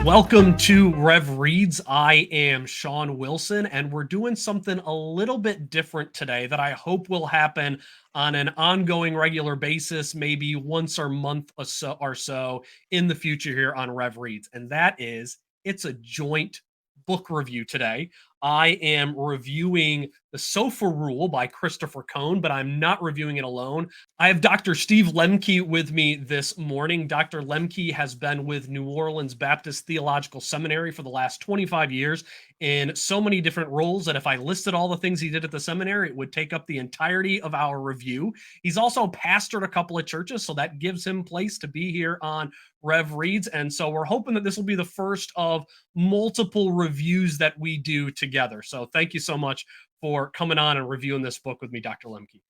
Welcome to Rev Reads. I am Shawn Willson, and we're doing something a little bit different today that I hope will happen on an ongoing regular basis, maybe once a month or so in the future here on Rev Reads. And that is, it's a joint book review today. I am reviewing The Sofa Rule by Christopher Cohn, but I'm not reviewing it alone. I have Dr. Steve Lemke with me this morning. Dr. Lemke has been with New Orleans Baptist Theological Seminary for the last 25 years in so many different roles that if I listed all the things he did at the seminary, it would take up the entirety of our review. He's also pastored a couple of churches, so that gives him place to be here on Rev Reads. And so we're hoping that this will be the first of multiple reviews that we do together. So thank you so much for coming on and reviewing this book with me, Dr. Lemke.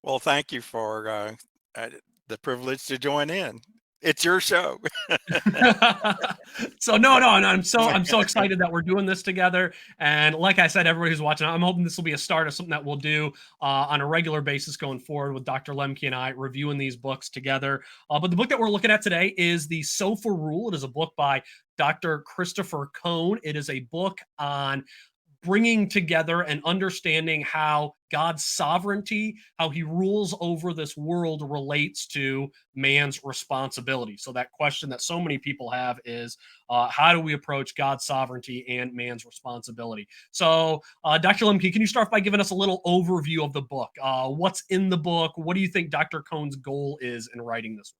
Well, thank you for the privilege to join in. It's your show. So no, and I'm so excited that we're doing this together. And like I said, everybody who's watching, I'm hoping this will be a start of something that we'll do on a regular basis going forward with Dr. Lemke and I reviewing these books together. But the book that we're looking at today is The Sofa Rule. It is a book by Dr. Christopher Cohn. It is a book on bringing together and understanding how God's sovereignty, how he rules over this world relates to man's responsibility. So that question that so many people have is, how do we approach God's sovereignty and man's responsibility? So, Dr. Lemke, can you start by giving us a little overview of the book? What's in the book? What do you think Dr. Cohn's goal is in writing this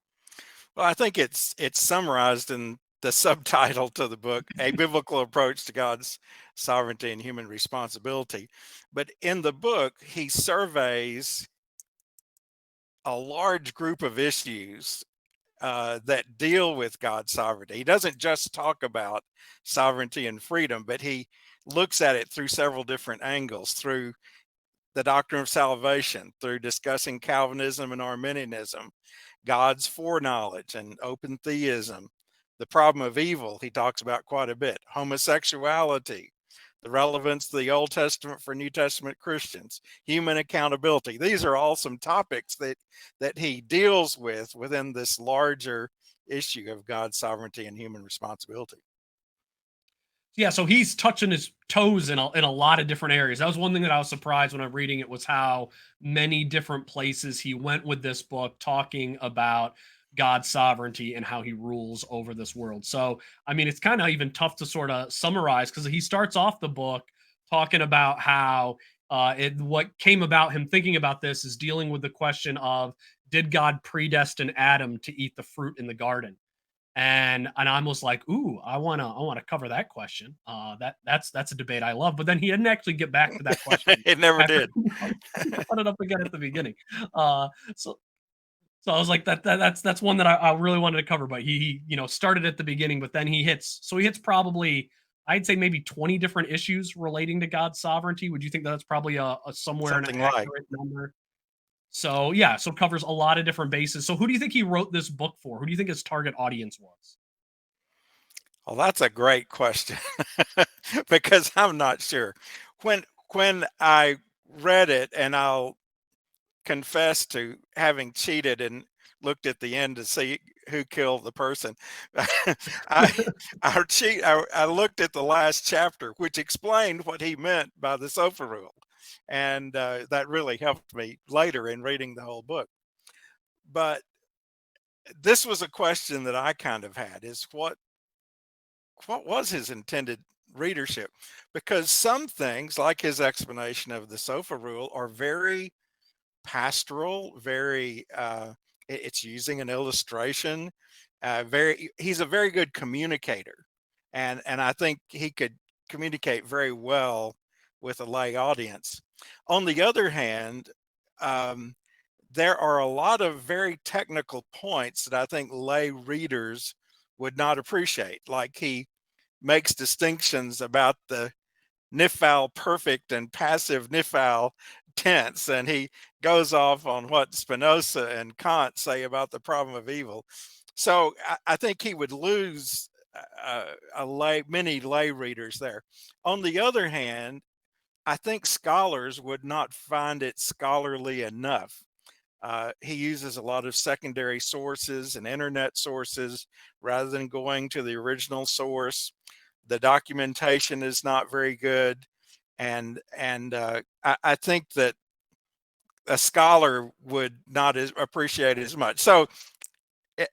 Well, I think it's summarized in the subtitle to the book, A Biblical Approach to God's Sovereignty and Human Responsibility. But in the book, he surveys a large group of issues that deal with God's sovereignty. He doesn't just talk about sovereignty and freedom, but he looks at it through several different angles, through the doctrine of salvation, through discussing Calvinism and Arminianism, God's foreknowledge and open theism, the problem of evil, he talks about quite a bit, homosexuality, the relevance of the Old Testament for New Testament Christians, human accountability. These are all some topics that he deals with within this larger issue of God's sovereignty and human responsibility. Yeah, so he's touching his toes in a lot of different areas. That was one thing that I was surprised when I'm reading it, was how many different places he went with this book, talking about God's sovereignty and how he rules over this world. So, I mean, it's kind of even tough to sort of summarize, because he starts off the book talking about how what came about him thinking about this is dealing with the question of, did God predestine Adam to eat the fruit in the garden? And I'm almost like, ooh, I wanna cover that question. That's a debate I love. But then he didn't actually get back to that question It never after did. he brought it up again at the beginning. So I was like, that's one that I really wanted to cover. But he started at the beginning, but then he hits probably, I'd say, maybe 20 different issues relating to God's sovereignty. Would you think that's probably a somewhere an Something like. accurate number? So yeah, so covers a lot of different bases. So who do you think he wrote this book for? Who do you think his target audience was? Well, that's a great question because I'm not sure. When I read it, and I'll confess to having cheated and looked at the end to see who killed the person. I I looked at the last chapter, which explained what he meant by the sofa rule, and that really helped me later in reading the whole book. But this was a question that I kind of had: is what was his intended readership? Because some things, like his explanation of the sofa rule, are very pastoral, very it's using an illustration. He's a very good communicator, and I think he could communicate very well with a lay audience. On the other hand, um, there are a lot of very technical points that I think lay readers would not appreciate. Like, he makes distinctions about the Nifal perfect and passive Nifal tense, and he goes off on what Spinoza and Kant say about the problem of evil. So I think he would lose many lay readers there. On the other hand, I think scholars would not find it scholarly enough. He uses a lot of secondary sources and internet sources rather than going to the original source. The documentation is not very good, and I think that a scholar would not appreciate it as much. So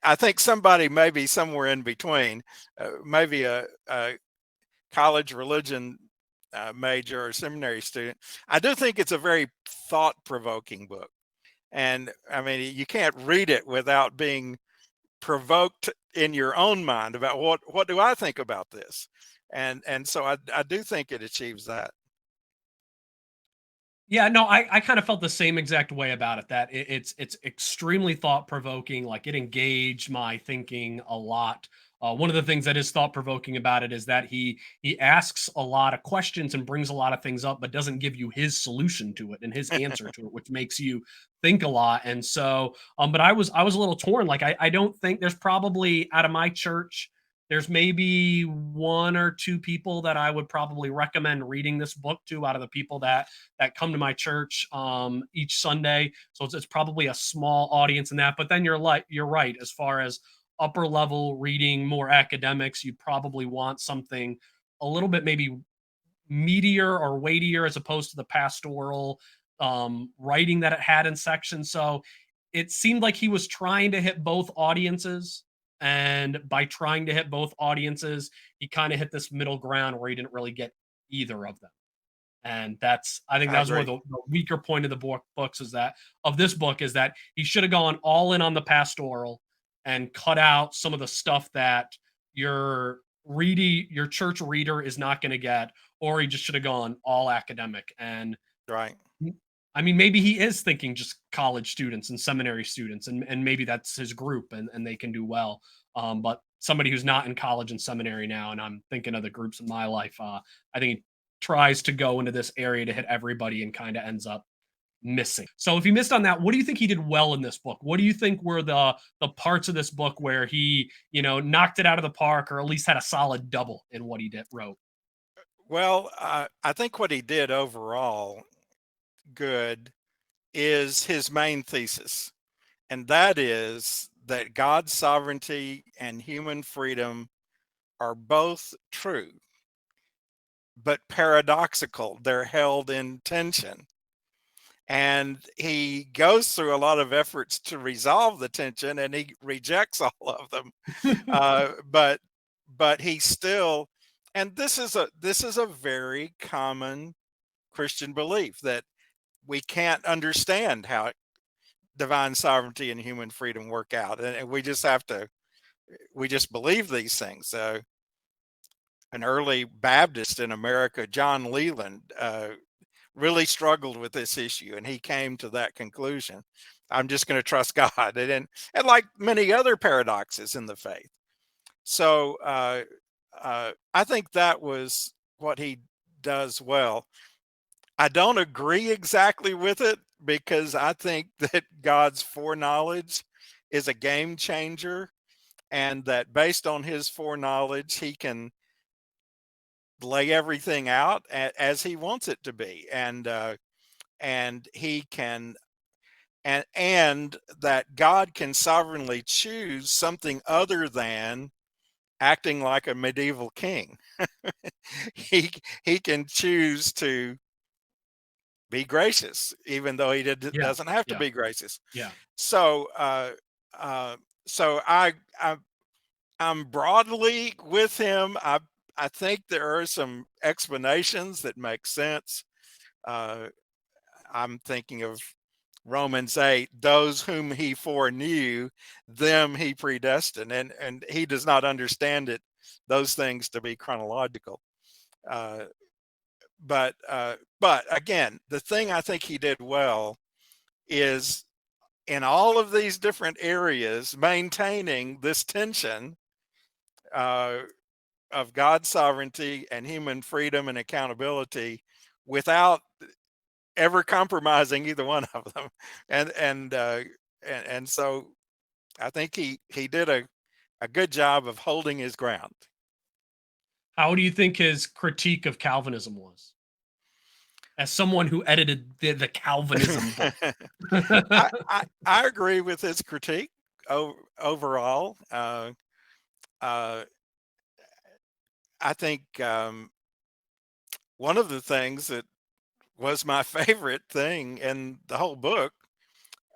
I think somebody maybe somewhere in between, maybe a college religion major or seminary student. I do think it's a very thought-provoking book, and I mean you can't read it without being provoked in your own mind about what do I think about this, and so I do think it achieves that. Yeah, no, I kind of felt the same exact way about it. That it's extremely thought provoking. Like it engaged my thinking a lot. One of the things that is thought provoking about it is that he asks a lot of questions and brings a lot of things up, but doesn't give you his solution to it and his answer to it, which makes you think a lot. And so, but I was a little torn. Like I don't think there's probably out of my church there's maybe one or two people that I would probably recommend reading this book to out of the people that come to my church each Sunday. So it's probably a small audience in that. But then you're right as far as upper level reading, more academics. You'd probably want something a little bit maybe meatier or weightier as opposed to the pastoral writing that it had in sections. So it seemed like he was trying to hit both audiences. And by trying to hit both audiences, he kind of hit this middle ground where he didn't really get either of them. And that's I think I that was more agree. the weaker point of the books is that of this book is that he should have gone all in on the pastoral and cut out some of the stuff that your church reader is not going to get, or he just should have gone all academic. And Right. I mean, maybe he is thinking just college students and seminary students, and maybe that's his group, and they can do well. But somebody who's not in college and seminary now, and I'm thinking of the groups in my life, I think he tries to go into this area to hit everybody and kind of ends up missing. So if he missed on that, what do you think he did well in this book? What do you think were the parts of this book where he, knocked it out of the park or at least had a solid double in what he did wrote? Well, I think what he did overall good is his main thesis, and that is that God's sovereignty and human freedom are both true, but paradoxical. They're held in tension. And he goes through a lot of efforts to resolve the tension, and he rejects all of them. But he still, and this is a very common Christian belief that we can't understand how divine sovereignty and human freedom work out, and we just have to we just believe these things. An early Baptist in America, John Leland, really struggled with this issue, and he came to that conclusion. I'm just going to trust God, and like many other paradoxes in the faith. So I think that was what he does well. I don't agree exactly with it because I think that God's foreknowledge is a game changer, and that based on his foreknowledge, he can lay everything out as he wants it to be, and he can and that God can sovereignly choose something other than acting like a medieval king. he he can choose to be gracious, even though Yeah, doesn't have to yeah, be gracious. yeah. So uh, so I'm broadly with him. I think there are some explanations that make sense. Uh, I'm thinking of Romans 8, those whom he foreknew, them he predestined. And he does not understand those things to be chronological. Uh, but again, the thing I think he did well is in all of these different areas, maintaining this tension uh, of God's sovereignty and human freedom and accountability without ever compromising either one of them. And and uh, and so I think he did a good job of holding his ground. How do you think his critique of Calvinism was? as someone who edited the Calvinism book. I agree with his critique overall. Uh, I think one of the things that was my favorite thing in the whole book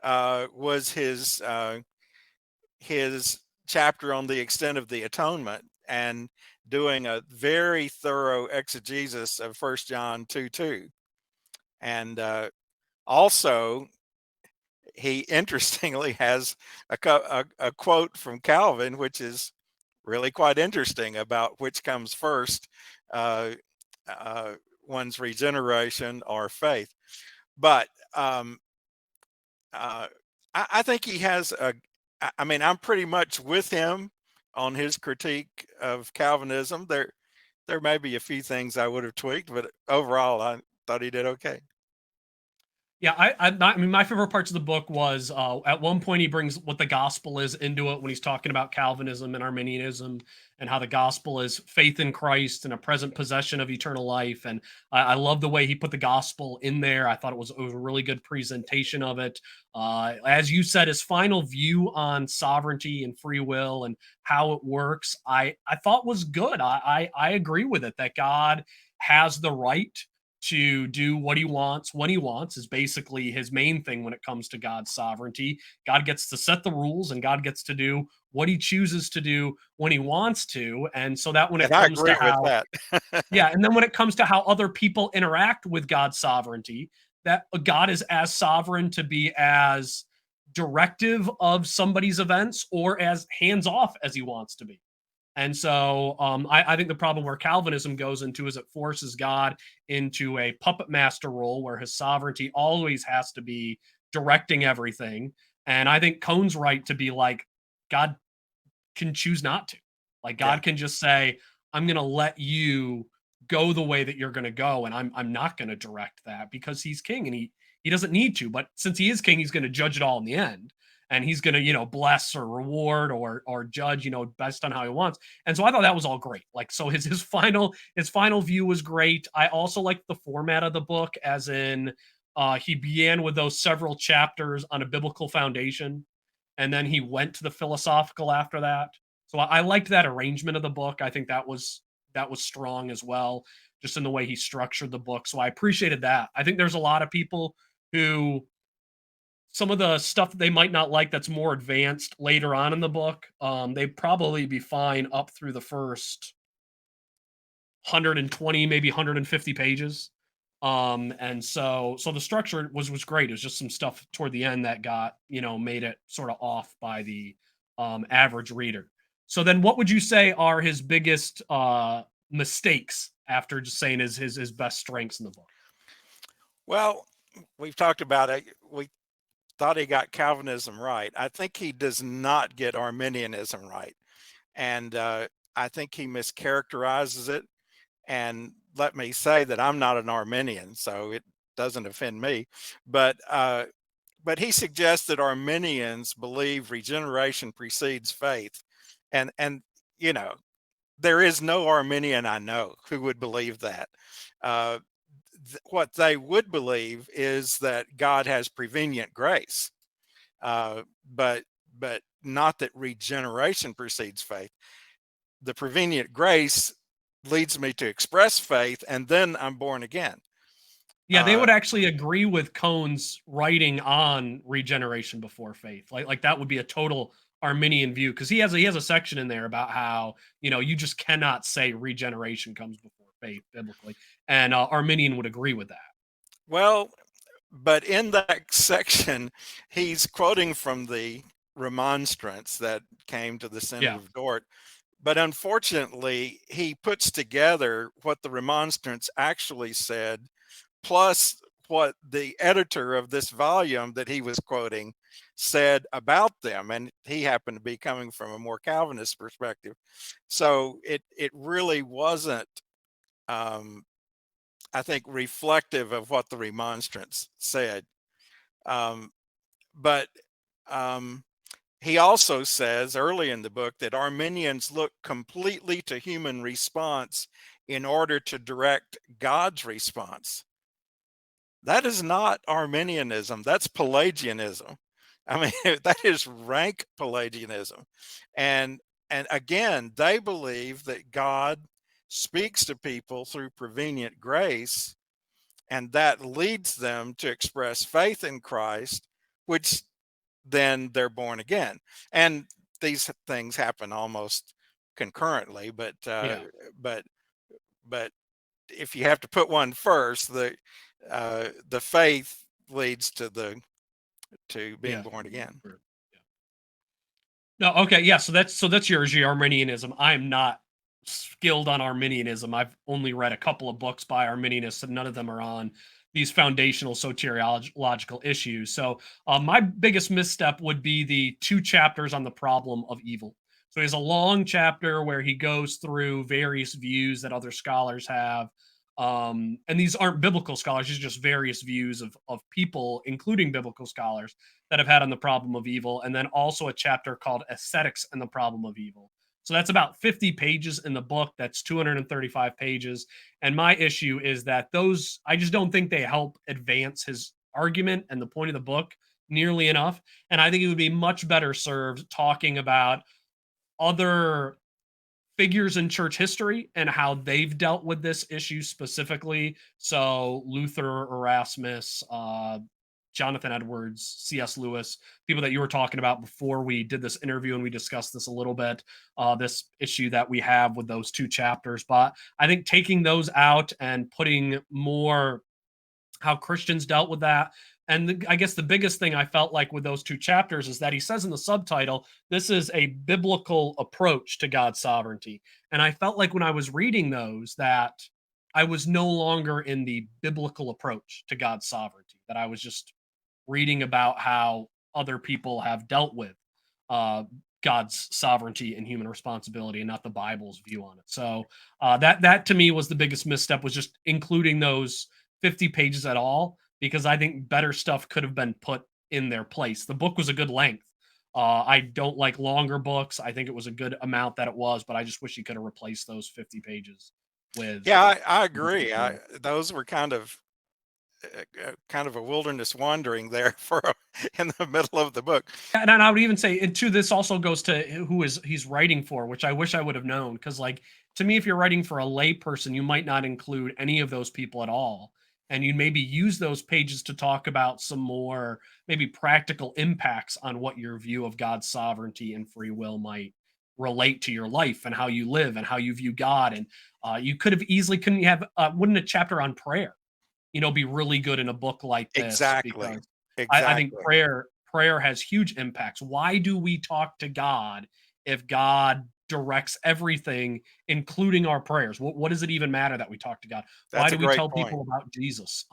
was his chapter on the extent of the atonement and doing a very thorough exegesis of 1 John 2:2. And also, he interestingly has a quote from Calvin, which is really quite interesting about which comes first, uh, uh, one's regeneration or faith. But uh, I think he has I mean, I'm pretty much with him on his critique of Calvinism. There may be a few things I would have tweaked, but overall, I thought he did okay. Yeah, I mean, my favorite parts of the book was at one point he brings what the gospel is into it when he's talking about Calvinism and Arminianism and how the gospel is faith in Christ and a present possession of eternal life. And I love the way he put the gospel in there. I thought it was a really good presentation of it. As you said, his final view on sovereignty and free will and how it works, I thought was good. I agree with it that God has the right to do what he wants when he wants is basically his main thing when it comes to God's sovereignty. God gets to set the rules and God gets to do what he chooses to do when he wants to. And so that when it And I comes to agree with how, that. yeah, and then when it comes to how other people interact with God's sovereignty, that God is as sovereign to be as directive of somebody's events or as hands off as he wants to be. And so I think the problem where Calvinism goes into is it forces God into a puppet master role where his sovereignty always has to be directing everything. And I think Cohn's right to be like, God can choose not to. Like Yeah. God can just say, I'm going to let you go the way that you're going to go, and I'm not going to direct that because he's king and he doesn't need to. But since he is king, he's going to judge it all in the end, and he's going to bless or reward or judge based on how he wants. And so I thought that was all great. Like so his final view was great. I also liked the format of the book, as in he began with those several chapters on a biblical foundation and then he went to the philosophical after that. So I liked that arrangement of the book. I think that was strong as well, just in the way he structured the book. So I appreciated that. I think there's a lot of people who some of the stuff that they might not like that's more advanced later on in the book, they'd probably be fine up through the first 120, maybe 150 pages. And so the structure was great. It was just some stuff toward the end that made it sort of off by the average reader. So then what would you say are his biggest mistakes after just saying his best strengths in the book? Well, we've talked about it. We thought he got Calvinism right. I think he does not get Arminianism right. And I think he mischaracterizes it. And let me say that I'm not an Arminian, so it doesn't offend me. But he suggests that Arminians believe regeneration precedes faith, and you know there is no Arminian I know who would believe that. Uh, what they would believe is that God has prevenient grace, uh, but but not that regeneration precedes faith. The prevenient grace leads me to express faith, and then I'm born again. Yeah, they Uh, would actually agree with Cohn's writing on regeneration before faith. Like that would be a total Arminian view because he has a section in there about how you just cannot say regeneration comes before faith biblically, and Arminian would agree with that. well, but in that section, he's quoting from the remonstrance that came to the Synod Yeah, of Dort. But unfortunately, he puts together what the remonstrance actually said, plus what the editor of this volume that he was quoting said about them. And he happened to be coming from a more Calvinist perspective. So it really wasn't, um, I think, reflective of what the remonstrance said. Um, but um, he also says early in the book that Arminians look completely to human response in order to direct God's response. That is not Arminianism, that's Pelagianism. I mean, that is rank Pelagianism. And and again, they believe that God speaks to people through prevenient grace, and that leads them to express faith in Christ, which then they're born again. And these things happen almost concurrently, Yeah. but but if you have to put one first, the faith leads to being Yeah. born again. Sure. Yeah. No, okay, yeah, so that's your Arminianism. I'm not skilled on Arminianism. I've only read a couple of books by Arminianists, and none of them are on these foundational soteriological issues. So, my biggest misstep would be the 2 chapters on the problem of evil. So, he has a long chapter where he goes through various views that other scholars have, and these aren't biblical scholars, these are just various views of people, including biblical scholars, that I've had on the problem of evil, and then also a chapter called Aesthetics and the Problem of Evil. So that's about 50 pages in the book. That's 235 pages. And my issue is that those, I just don't think they help advance his argument and the point of the book nearly enough. And I think he would be much better served talking about other figures in church history and how they've dealt with this issue specifically. So Luther, Erasmus, Jonathan Edwards, C.S. Lewis, people that you were talking about before we did this interview and we discussed this a little bit, this issue that we have with those 2 chapters. But I think taking those out and putting more how Christians dealt with that. And I guess the biggest thing I felt like with those 2 chapters is that he says in the subtitle, this is a biblical approach to God's sovereignty. And I felt like when I was reading those, that I was no longer in the biblical approach to God's sovereignty, that I was just reading about how other people have dealt with uh, God's sovereignty and human responsibility, and not the Bible's view on it. So that to me was the biggest misstep, was just including those 50 pages at all, because I think better stuff could have been put in their place. The book was a good length. I don't like longer books. I think it was a good amount that it was, but I just wish he could have replaced those 50 pages with Yeah, I something agree. more. Those were kind of a wilderness wandering there in the middle of the book. And I would even say, and too, this also goes to who is he's writing for, which I wish I would have known. Because, like, to me, if you're writing for a lay person, you might not include any of those people at all, and you maybe use those pages to talk about some more maybe practical impacts on what your view of God's sovereignty and free will might relate to your life and how you live and how you view God. And you could have easily couldn't you have wouldn't a chapter on prayer, be really good in a book like this, Exactly. because I think Exactly. prayer has huge impacts. Why do we talk to God if God directs everything, including our prayers? What does it even matter that we talk to God? Why That's a do we great tell point. people about Jesus?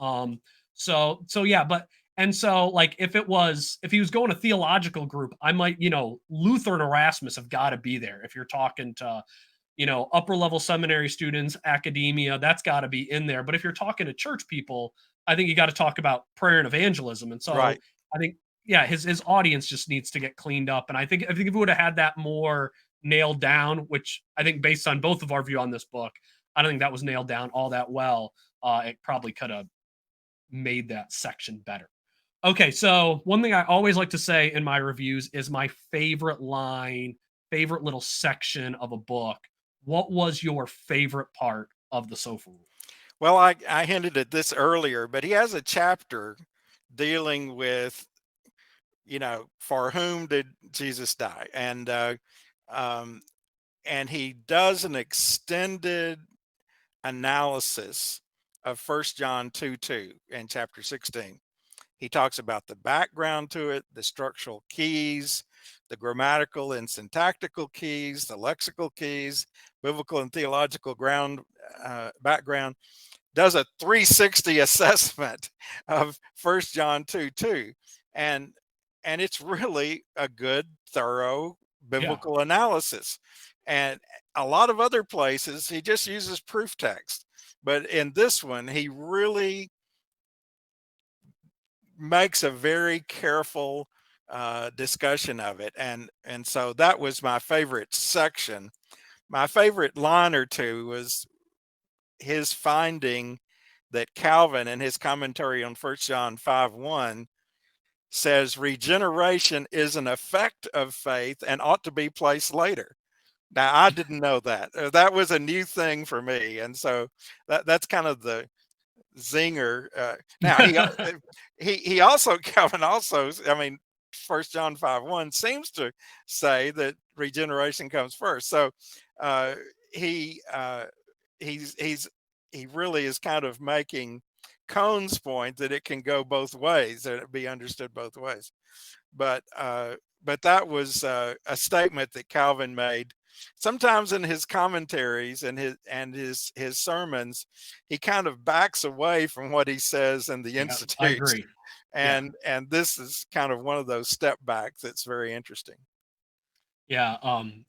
So yeah, but and so like if he was going to theological group, I might, Luther and Erasmus have got to be there. If you're talking to upper level seminary students, academia, that's got to be in there. But if you're talking to church people, I think you got to talk about prayer and evangelism. And so Right. I think, yeah, his audience just needs to get cleaned up. And I think if we would have had that more nailed down, which I think based on both of our view on this book, I don't think that was nailed down all that well. It probably could have made that section better. Okay, so one thing I always like to say in my reviews is my favorite line, favorite little section of a book. What was your favorite part of the Sofa Rule? Well, I hinted at this earlier, but he has a chapter dealing with, for whom did Jesus die? Um, and he does an extended analysis of First John 2:2 in chapter 16. He talks about the background to it, the structural keys, the grammatical and syntactical keys, the lexical keys, biblical and theological background. Does a 360 assessment of First John 2:2, and and it's really a good, thorough Yeah, biblical analysis. And a lot of other places he just uses proof text, but in this one he really makes a very careful discussion of it, and so that was my favorite section. My favorite line or two was his finding that Calvin, in his commentary on 1 John 5:1, says regeneration is an effect of faith and ought to be placed later. Now, I didn't know that. That was a new thing for me, and so that's kind of the zinger. Now he also Calvin also, I mean, 1 John 5:1 seems to say that regeneration comes first. So uh, he he's he really is kind of making Cohn's point that it can go both ways, that it be understood both ways. But that was a statement that Calvin made. Sometimes in his commentaries and his sermons, he kind of backs away from what he says in the Yeah, I Institutes, agree. Yeah. and this is kind of one of those step backs that's very interesting. Yeah,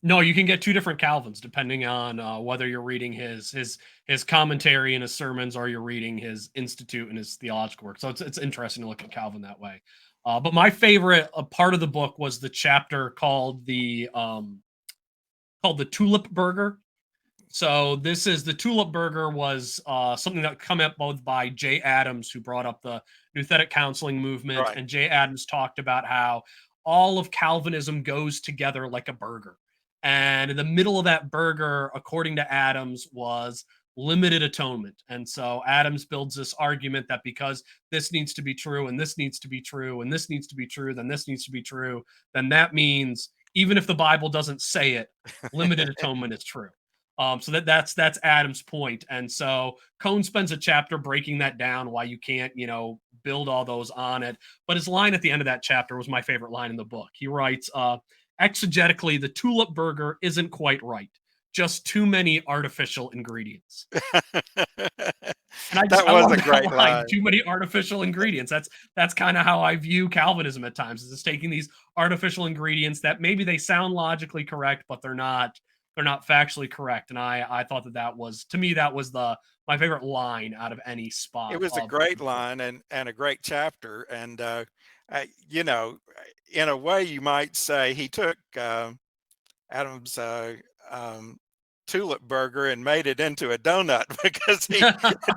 no, you can get two different Calvins depending on whether you're reading his commentary and his sermons, or you're reading his institute and his theological work. So it's interesting to look at Calvin that way. But my favorite part of the book was the chapter called the Tulip Burger. So this is the Tulip Burger was something that come up both by Jay Adams, who brought up the Nouthetic counseling movement, Right. and Jay Adams talked about how all of Calvinism goes together like a burger. And in the middle of that burger, according to Adams, was limited atonement. And so Adams builds this argument that because this needs to be true, and this needs to be true, and this needs to be true, then this needs to be true, then that means even if the Bible doesn't say it, limited atonement is true. So that's Adam's point, and so Cohn spends a chapter breaking that down, why you can't, build all those on it. But his line at the end of that chapter was my favorite line in the book. He writes, "Exegetically, the tulip burger isn't quite right. Just too many artificial ingredients." And That I was love a that great line. line. Too many artificial ingredients. That's kind of how I view Calvinism at times. Is it's taking these artificial ingredients that maybe they sound logically correct, but they're not factually correct. And I thought that was, to me, that was the my favorite line out of any It spot was a of great the book. line and a great chapter. And you know, in a way, you might say he took Adam's um, tulip burger and made it into a donut because he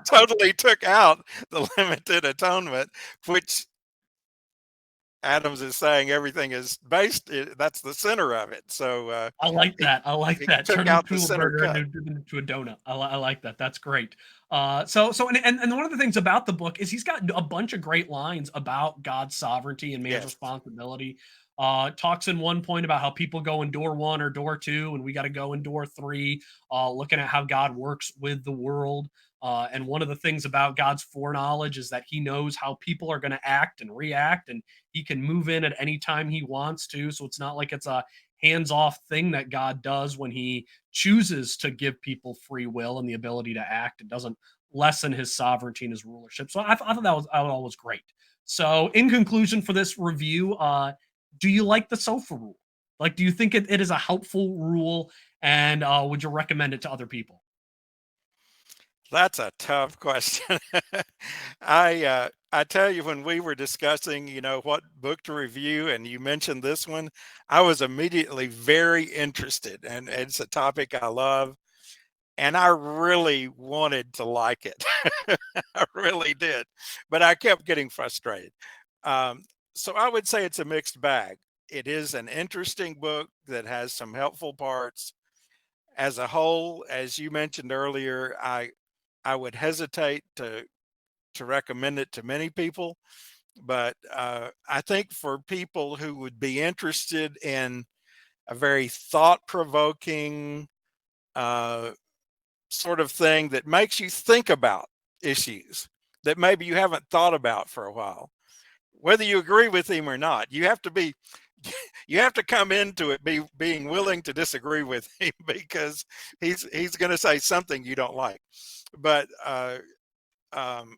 totally took out the limited atonement, which Adams is saying everything is based. That's the center of it. So I like he that. I like he that. took Turning out the tulip center burger cut. into a donut. I like that. That's great. And one of the things about the book is he's got a bunch of great lines about God's sovereignty and man's Yes. responsibility. Talks in one point about how people go in door one or door two, and we got to go in door three. Looking at how God works with the world. And one of the things about God's foreknowledge is that He knows how people are going to act and react, and He can move in at any time He wants to. So it's not like it's a hands-off thing that God does when He chooses to give people free will and the ability to act. It doesn't lessen His sovereignty and His rulership. So I thought that was great. So in conclusion for this review, do you like the sofa rule? Like, do you think it is a helpful rule, and would you recommend it to other people? That's a tough question. I tell you, when we were discussing, what book to review, and you mentioned this one, I was immediately very interested, and it's a topic I love, and I really wanted to like it. I really did, but I kept getting frustrated. Um, so I would say it's a mixed bag. It is an interesting book that has some helpful parts. As a whole, as you mentioned earlier, I would hesitate to recommend it to many people, but I think for people who would be interested in a very thought-provoking uh, sort of thing that makes you think about issues that maybe you haven't thought about for a while, whether you agree with him or not, you have to be you have to come into it being willing to disagree with him because he's going to say something you don't like, but um,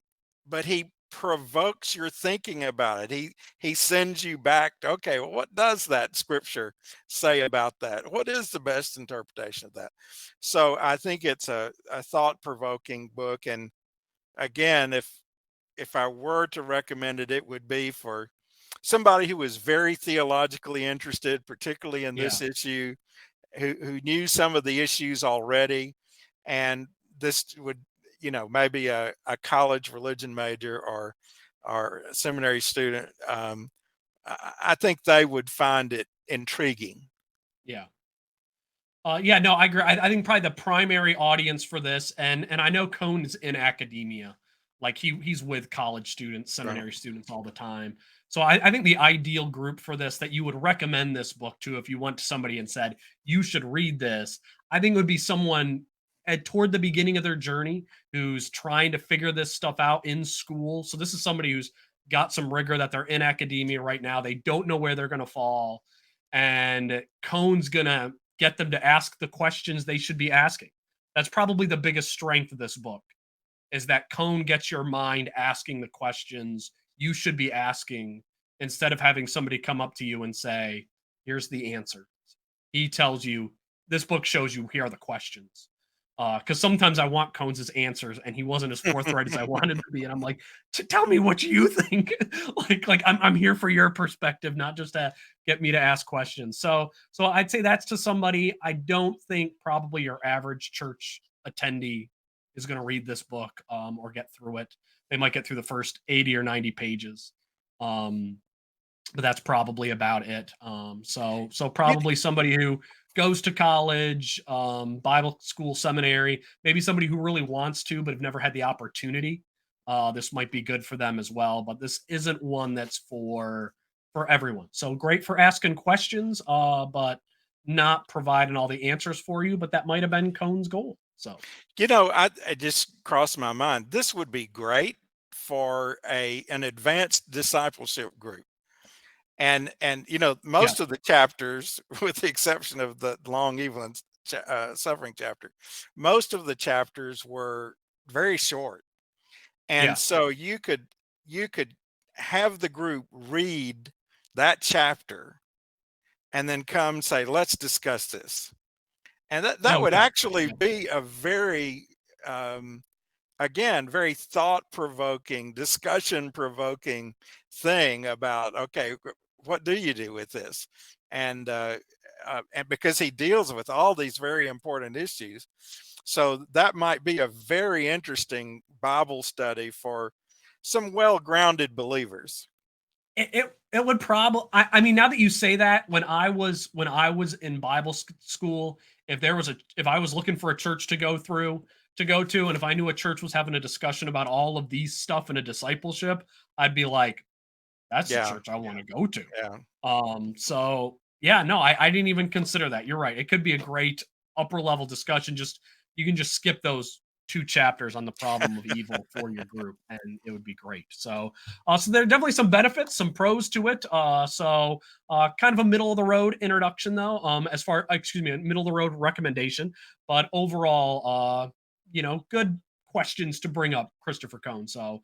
but he provokes your thinking about it. He sends you back to, okay, well, what does that scripture say about that? What is the best interpretation of that? So I think it's a thought-provoking book. And again, if I were to recommend it, it would be for somebody who was very theologically interested, particularly in Yeah. this issue, who knew some of the issues already, and this would maybe a college religion major or a seminary student, I think they would find it intriguing. Yeah. Yeah, no, I agree. I think probably the primary audience for this, and I know Cohn's in academia, like he's with college students, Right. seminary students all the time. So I think the ideal group for this that you would recommend this book to if you went to somebody and said you should read this, I think it would be someone toward the beginning of their journey who's trying to figure this stuff out in school. So this is somebody who's got some rigor that they're in academia right now. They don't know where they're going to fall, and Cohn's gonna get them to ask the questions they should be asking. That's probably the biggest strength of this book is that Cohn gets your mind asking the questions you should be asking instead of having somebody come up to you and say, "Here's the answer." He tells you, this book shows you here are the questions. Because sometimes I want Cohn's answers, and he wasn't as forthright as I wanted to be, and I'm like, Tell me what you think." like I'm here for your perspective, not just to get me to ask questions." So I'd say that's to somebody. I don't think probably your average church attendee is going to read this book or get through it. They might get through the first 80 or 90 pages. Um, but that's probably about it. So You, probably somebody who goes to college, Bible school, seminary, maybe somebody who really wants to but have never had the opportunity. This might be good for them as well, but this isn't one that's for everyone. So great for asking questions, but not providing all the answers for you. But that might have been Cohn's goal. So it just crossed my mind. This would be great for an advanced discipleship group. And most yes, of the chapters, with the exception of the long evil and suffering chapter, most of the chapters were very short, and yes, so you could have the group read that chapter and then come say, let's discuss this, and that would okay, actually yeah, be a very again, very thought provoking, discussion provoking thing about, okay, what do you do with this? And, and because he deals with all these very important issues. So that might be a very interesting Bible study for some well grounded believers. it would probably. I mean, now that you say that, when I was in Bible school, if I was looking for a church to go to, and if I knew a church was having a discussion about all of these stuff in a discipleship, I'd be like, that's the Yeah. church I want to go to. Yeah. So yeah, no, I didn't even consider that. You're right. It could be a great upper level discussion. Just you can just skip those two chapters on the problem of evil for your group, and it would be great. So there are definitely some benefits, some pros to it. Kind of a middle of the road introduction, though. As far excuse me, middle of the road recommendation, but overall, good questions to bring up, Christopher Cohn. So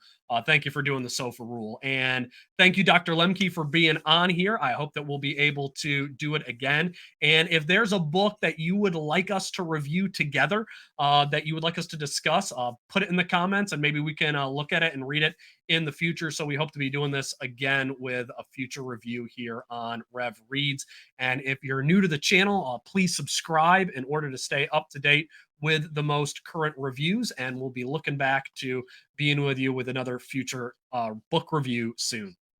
thank you for doing the SOFA rule. And thank you, Dr. Lemke, for being on here. I hope that we'll be able to do it again. And if there's a book that you would like us to review together, that you would like us to discuss, put it in the comments and maybe we can look at it and read it in the future. So we hope to be doing this again with a future review here on Rev Reads. And if you're new to the channel, please subscribe in order to stay up to date with the most current reviews. And we'll be looking back to being with you with another future book review soon.